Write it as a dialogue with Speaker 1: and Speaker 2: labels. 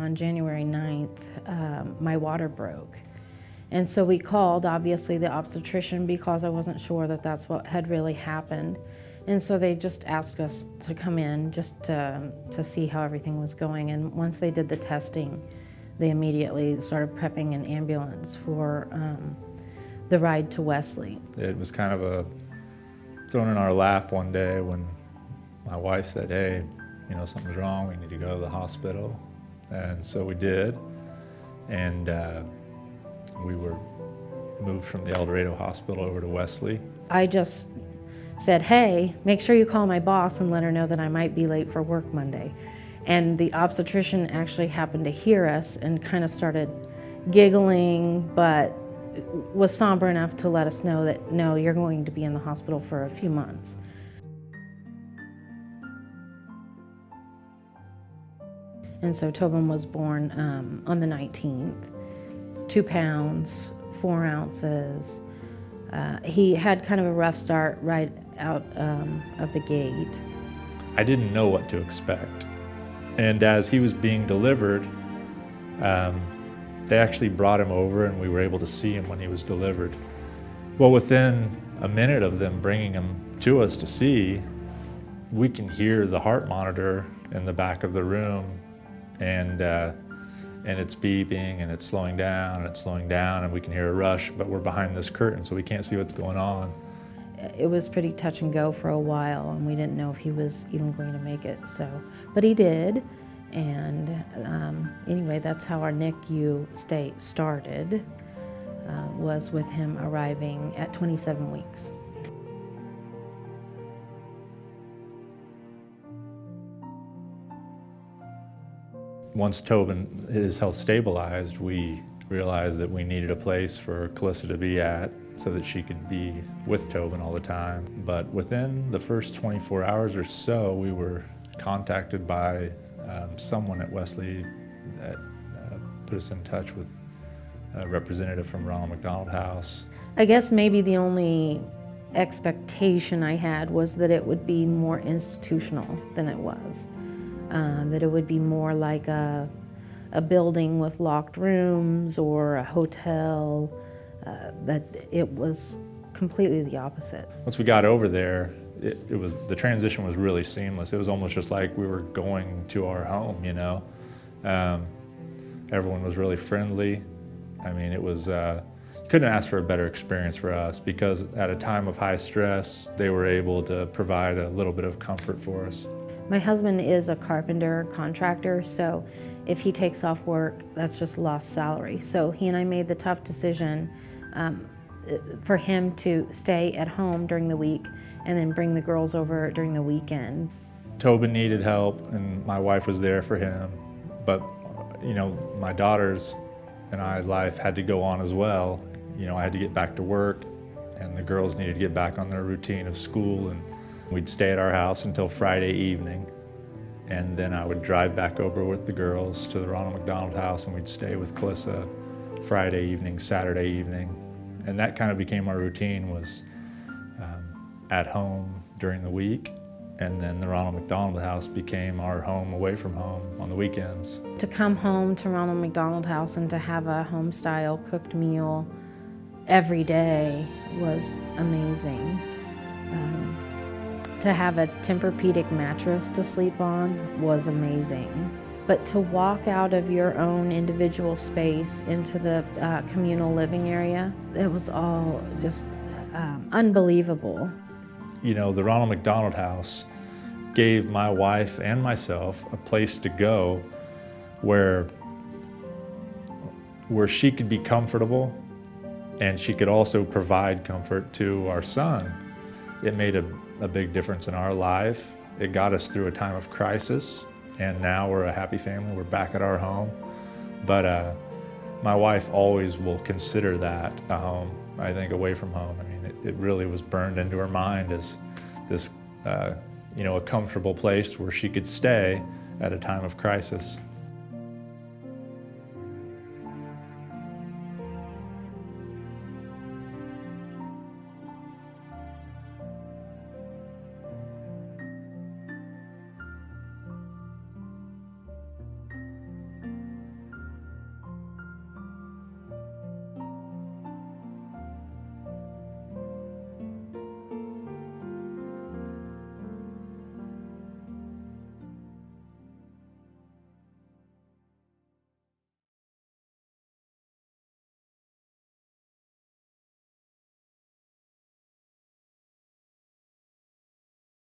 Speaker 1: on January 9th, my water broke. And so we called, obviously, the obstetrician because I wasn't sure that that's what had really happened. And so they just asked us to come in just to see how everything was going. And once they did the testing, they immediately started prepping an ambulance for the ride to Wesley.
Speaker 2: It was kind of thrown in our lap one day when my wife said, hey, you know, something's wrong, we need to go to the hospital. And so we did. And we were moved from the El Dorado Hospital over to Wesley.
Speaker 1: I just said, hey, make sure you call my boss and let her know that I might be late for work Monday. And the obstetrician actually happened to hear us and kind of started giggling, but was somber enough to let us know that, no, you're going to be in the hospital for a few months. And so Tobin was born on the 19th, 2 pounds, 4 ounces. He had kind of a rough start right out of the gate.
Speaker 2: I didn't know what to expect. And as he was being delivered, they actually brought him over and we were able to see him when he was delivered. Well, within a minute of them bringing him to us to see, we can hear the heart monitor in the back of the room, and it's beeping and it's slowing down and it's slowing down, and we can hear a rush, but we're behind this curtain so we can't see what's going on.
Speaker 1: It was pretty touch and go for a while, and we didn't know if he was even going to make it. But he did, and anyway, that's how our NICU stay started, was with him arriving at 27 weeks.
Speaker 2: Once Tobin, his health stabilized, we realized that we needed a place for Calissa to be at so that she could be with Tobin all the time. But within the first 24 hours or so, we were contacted by someone at Wesley that put us in touch with a representative from Ronald McDonald House.
Speaker 1: I guess maybe the only expectation I had was that it would be more institutional than it was. That it would be more like a building with locked rooms or a hotel, but it was completely the opposite.
Speaker 2: Once we got over there, the transition was really seamless. It was almost just like we were going to our home, you know. Everyone was really friendly. I mean, it was, couldn't ask for a better experience for us, because at a time of high stress, they were able to provide a little bit of comfort for us.
Speaker 1: My husband is a carpenter contractor, so if he takes off work, that's just lost salary. So he and I made the tough decision for him to stay at home during the week and then bring the girls over during the weekend.
Speaker 2: Tobin needed help and my wife was there for him, but you know, my daughters and I's life had to go on as well. You know, I had to get back to work and the girls needed to get back on their routine of school, and we'd stay at our house until Friday evening, and then I would drive back over with the girls to the Ronald McDonald House and we'd stay with Calissa Friday evening, Saturday evening. And that kind of became our routine, was at home during the week, and then the Ronald McDonald House became our home away from home on the weekends.
Speaker 1: To come home to Ronald McDonald House and to have a home-style cooked meal every day was amazing. To have a Tempur-Pedic mattress to sleep on was amazing. But to walk out of your own individual space into the communal living area, it was all just unbelievable.
Speaker 2: You know, the Ronald McDonald House gave my wife and myself a place to go where she could be comfortable, and she could also provide comfort to our son. It made a big difference in our life. It got us through a time of crisis, and now we're a happy family. We're back at our home. But my wife always will consider that a home, I think, away from home. I mean, it really was burned into her mind as this, you know, a comfortable place where she could stay at a time of crisis.